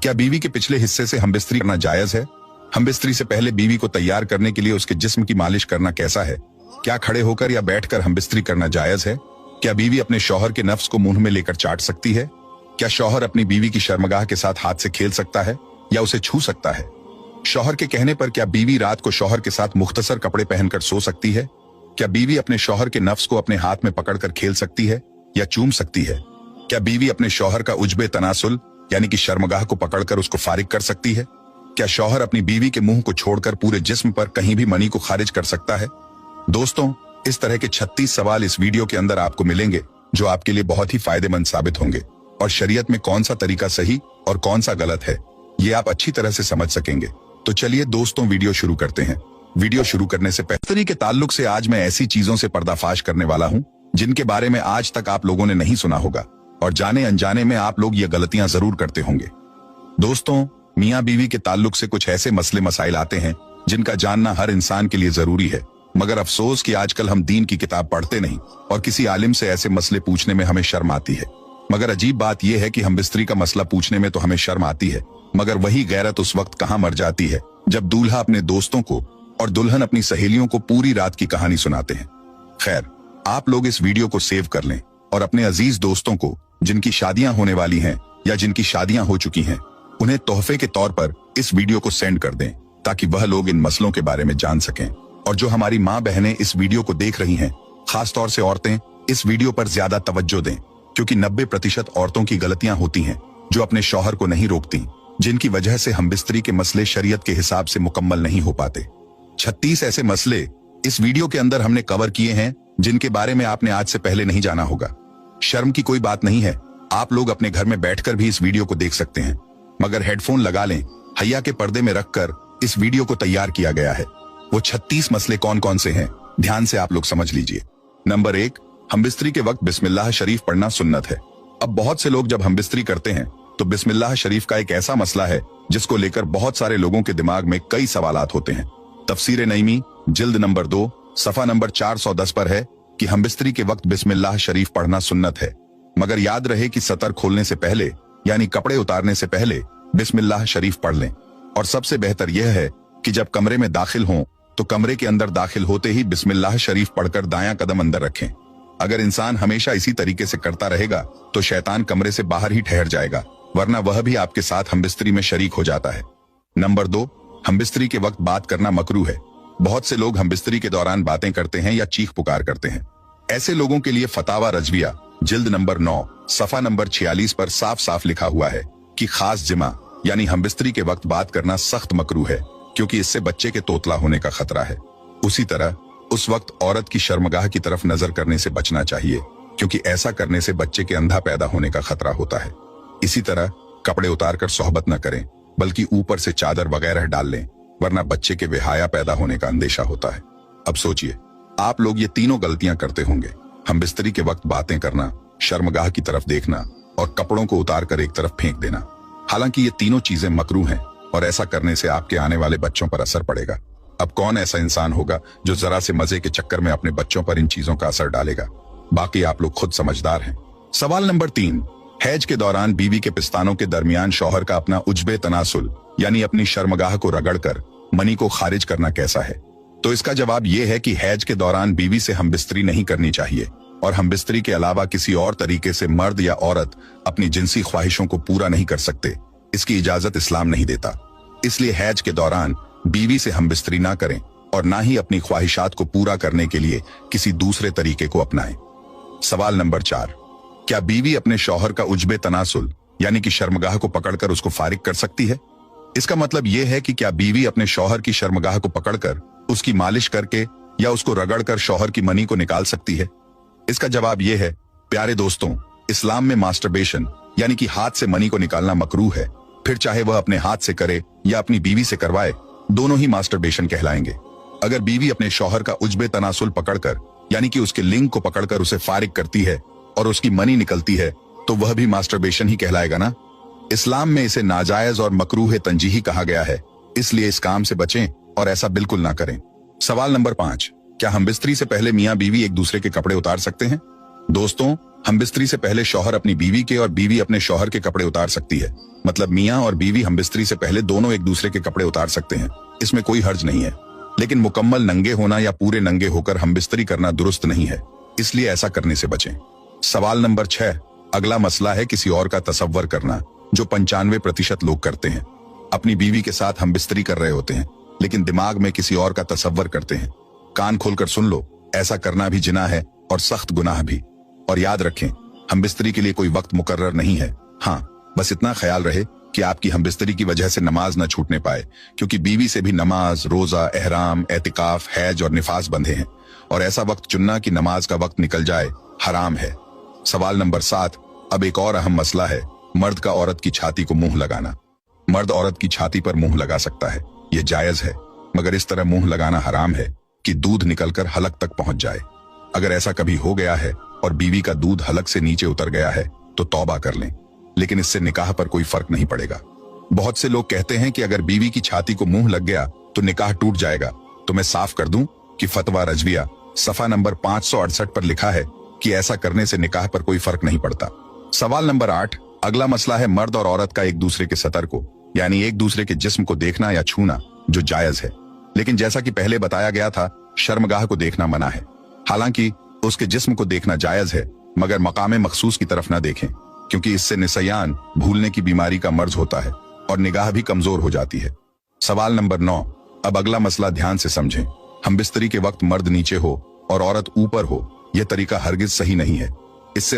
क्या बीवी के पिछले हिस्से से हमबिस्तरी करना जायज है? हमबिस्तरी से पहले बीवी को तैयार करने के लिए उसके जिस्म की मालिश करना कैसा है? क्या खड़े होकर या बैठकर हमबिस्तरी करना जायज है? क्या बीवी अपने शौहर के नफ्स को मुंह में लेकर चाट सकती है? क्या शौहर अपनी बीवी की शर्मगाह के साथ हाथ से खेल सकता है या उसे छू सकता है? शौहर के कहने पर क्या बीवी रात को शौहर के साथ मुख्तसर कपड़े पहनकर सो सकती है? क्या बीवी अपने शौहर के नफ्स को अपने हाथ में पकड़कर खेल सकती है या चूम सकती है? क्या बीवी अपने शौहर का उज्बे तनासुल यानी कि शर्मगाह को पकड़कर उसको फारिग कर सकती है? क्या शौहर अपनी बीवी के मुंह को छोड़कर पूरे जिस्म पर कहीं भी मनी को खारिज कर सकता है? दोस्तों, इस तरह के 36 सवाल इस वीडियो के अंदर आपको मिलेंगे जो आपके लिए बहुत ही फायदेमंद साबित होंगे और शरीयत में कौन सा तरीका सही और कौन सा गलत है ये आप अच्छी तरह से समझ सकेंगे। तो चलिए दोस्तों, वीडियो शुरू करते हैं। वीडियो शुरू करने से पहले के ताल्लुक से आज मैं ऐसी चीजों से पर्दाफाश करने वाला हूं जिनके बारे में आज तक आप लोगों ने नहीं सुना होगा और जाने अनजाने में आप लोग ये गलतियां जरूर करते होंगे। दोस्तों, मियां बीवी के ताल्लुक से कुछ ऐसे मसले मसाइल आते हैं जिनका जानना हर इंसान के लिए जरूरी है, मगर अफसोस कि आजकल हम दीन की किताब पढ़ते नहीं और किसी आलिम से ऐसे मसले पूछने में हमें शर्म आती है। मगर अजीब बात यह है कि हमबिस्तरी का मसला पूछने में तो हमें शर्म आती है, मगर वही गैरत उस वक्त कहां मर जाती है जब दूल्हा अपने दोस्तों को और दुल्हन अपनी सहेलियों को पूरी रात की कहानी सुनाते हैं। खैर, आप लोग इस वीडियो को सेव कर लें और अपने अजीज दोस्तों को जिनकी शादियां होने वाली हैं या जिनकी शादियां हो चुकी हैं उन्हें तोहफे के तौर पर इस वीडियो को सेंड कर दें ताकि वह लोग इन मसलों के बारे में जान सकें। और जो हमारी माँ बहनें इस वीडियो को देख रही हैं, खासतौर से औरतें, इस वीडियो पर ज्यादा तवज्जो दें क्योंकि 90% औरतों की गलतियां होती हैं जो अपने शौहर को नहीं रोकती, जिनकी वजह से हमबिस्तरी के मसले शरीयत के हिसाब से मुकम्मल नहीं हो पाते। 36 ऐसे मसले इस वीडियो के अंदर हमने कवर किए हैं जिनके बारे में आपने आज से पहले नहीं जाना होगा। शर्म की कोई बात नहीं है, आप लोग अपने घर में बैठकर भी इस वीडियो को देख सकते हैं, मगर हेडफोन लगा लें। हैया के पर्दे में रखकर इस वीडियो को तैयार किया गया है। वो 36 मसले कौन कौन से हैं, ध्यान से आप लोग समझ लीजिए। नंबर 1, हमबिस्तरी के वक्त बिस्मिल्लाह शरीफ पढ़ना सुन्नत है। अब बहुत से लोग जब हमबिस्तरी करते हैं तो बिस्मिल्लाह शरीफ का एक ऐसा मसला है जिसको लेकर बहुत सारे लोगों के दिमाग में कई सवालात होते हैं। तफसीर नईमी जिल्द नंबर 2 सफा नंबर 410 पर है कि हमबिस्तरी के वक्त बिस्मिल्लाह शरीफ पढ़ना सुन्नत है, मगर याद रहे कि सतर खोलने से पहले यानी कपड़े उतारने से पहले बिस्मिल्लाह शरीफ पढ़ लें। और सबसे बेहतर यह है कि जब कमरे में दाखिल हों तो कमरे के अंदर दाखिल होते ही बिस्मिल्लाह शरीफ पढ़कर दायां कदम अंदर रखें। अगर इंसान हमेशा इसी तरीके से करता रहेगा तो शैतान कमरे से बाहर ही ठहर जाएगा, वरना वह भी आपके साथ हमबिस्तरी में शरीक हो जाता है। नंबर 2, हमबिस्तरी के वक्त बात करना मकरूह है। बहुत से लोग हमबिस्तरी के दौरान बातें करते हैं या चीख पुकार करते हैं। ऐसे लोगों के लिए फतावा रजविया जिल्द नंबर 9 सफा नंबर 46 पर साफ साफ लिखा हुआ है कि खास जिमा यानी हमबिस्तरी के वक्त बात करना सख्त मकरूह है क्योंकि इससे बच्चे के तोतला होने का खतरा है। उसी तरह उस वक्त औरत की शर्मगाह की तरफ नजर करने से बचना चाहिए क्योंकि ऐसा करने से बच्चे के अंधा पैदा होने का खतरा होता है। इसी तरह कपड़े उतारकर सोहबत न करें बल्कि ऊपर से चादर वगैरह डाल लें, वरना बच्चे के बेहया पैदा होने का अंदेशा होता है। अब सोचिए, आप लोग ये तीनों गलतियां करते होंगे, हमबिस्तरी के वक्त बातें करना, शर्मगाह की तरफ देखना और कपड़ों को उतारकर एक तरफ फेंक देना। हालांकि ये तीनों चीजें मकरूह हैं और ऐसा करने से आपके आने वाले बच्चों पर असर पड़ेगा। अब कौन ऐसा इंसान होगा जो जरा से मजे के चक्कर में अपने बच्चों पर इन चीजों का असर डालेगा? बाकी आप लोग खुद समझदार हैं। सवाल नंबर 3, हैज के दौरान बीवी के पिस्तानों के दरमियान शौहर का अपना उज्बे तनासुल यानी अपनी शर्मगाह को रगड़कर मनी को खारिज करना कैसा है? तो इसका जवाब यह है कि हैज के दौरान बीवी से हमबिस्तरी नहीं करनी चाहिए और हमबिस्तरी के अलावा किसी और तरीके से मर्द या औरत अपनी जिनसी ख्वाहिशों को पूरा नहीं कर सकते। इसकी इजाजत इस्लाम नहीं देता। इसलिए हैज के दौरान बीवी से हमबिस्तरी ना करें और ना ही अपनी ख्वाहिशात को पूरा करने के लिए किसी दूसरे तरीके को अपनाएं। सवाल नंबर 4, क्या बीवी अपने शौहर का उज्बे तनासुल यानी कि शर्मगाह को पकड़कर उसको फारिग कर सकती है? इसका मतलब यह है कि क्या बीवी अपने शौहर की शर्मगाह को पकड़कर उसकी मालिश करके या उसको रगड़कर शौहर की मनी को निकाल सकती है? इसका जवाब यह है, प्यारे दोस्तों, इस्लाम में मास्टरबेशन यानी कि हाथ से मनी को निकालना मकरूह है। फिर चाहे वह अपने हाथ से करे या अपनी बीवी से करवाए, दोनों ही मास्टरबेशन कहलाएंगे। अगर बीवी अपने शौहर का उज्बे तनासुल पकड़कर यानी कि उसके लिंग को पकड़कर उसे फारिग करती है और उसकी मनी निकलती है तो वह भी मास्टरबेशन ही कहलाएगा ना। इस्लाम में इसे नाजायज और मकरूह तंजीही कहा गया है, इसलिए इस काम से बचें और ऐसा बिल्कुल ना करें। सवाल नंबर 5, क्या हमबिस्तरी से पहले मियां बीवी एक दूसरे के कपड़े उतार सकते हैं? दोस्तों, हमबिस्तरी से पहले शौहर अपनी बीवी के और बीवी अपने शौहर के कपड़े उतार सकती है। मतलब मियाँ और बीवी हमबिस्तरी से पहले दोनों एक दूसरे के कपड़े उतार सकते हैं, इसमें कोई हर्ज नहीं है। लेकिन मुकम्मल नंगे होना या पूरे नंगे होकर हमबिस्तरी करना दुरुस्त नहीं है, इसलिए ऐसा करने से बचें। सवाल नंबर 6, अगला मसला है किसी और का तसव्वुर करना, जो 95% लोग करते हैं। अपनी बीवी के साथ हमबिस्तरी कर रहे होते हैं, लेकिन दिमाग में किसी और का तसव्वुर करते हैं। कान खोलकर सुन लो, ऐसा करना भी जिना है और सख्त गुनाह भी। और याद रखें, हमबिस्तरी के लिए कोई वक्त मुकर्रर नहीं है। हाँ, बस इतना ख्याल रहे कि आपकी हमबिस्तरी की वजह से नमाज न छूटने पाए, क्योंकि बीवी से भी नमाज, रोजा, एहराम, एतिकाफ, हैज और निफास बंधे हैं, और ऐसा वक्त चुनना कि नमाज का वक्त निकल जाए हराम है। सवाल नंबर 7, अब एक और अहम मसला है, मर्द का औरत की छाती को मुंह लगाना। मर्द औरत की छाती पर मुंह लगा सकता है, ये जायज है, मगर इस तरह मुंह लगाना हराम है कि दूध निकलकर हलक तक पहुंच जाए। अगर ऐसा कभी हो गया है और बीवी का दूध हलक से नीचे उतर गया है तो तौबा कर लें, लेकिन इससे निकाह पर कोई फर्क नहीं पड़ेगा। बहुत से लोग कहते हैं कि अगर बीवी की छाती को मुंह लग गया तो निकाह टूट जाएगा। तो मैं साफ कर दूं कि फतवा रजविया सफा नंबर 568 पर लिखा है कि ऐसा करने से निकाह पर कोई फर्क नहीं पड़ता। सवाल नंबर 8, अगला मसला है मर्द और औरत का एक दूसरे के सतर को, यानी एक दूसरे के जिस्म को देखना या छूना, जो जायज है। लेकिन जैसा कि पहले बताया गया था, शर्मगाह को देखना मना है। हालांकि उसके जिस्म को देखना जायज है, मगर मकाम मखसूस की तरफ ना देखें, क्योंकि इससे निसयान, भूलने की बीमारी का मर्ज होता है और निगाह भी कमजोर हो जाती है। सवाल नंबर 9, अब अगला मसला ध्यान से समझें। हमबिस्तरी के वक्त मर्द नीचे हो और औरत ऊपर हो, यह तरीका हरगिज सही नहीं है। इससे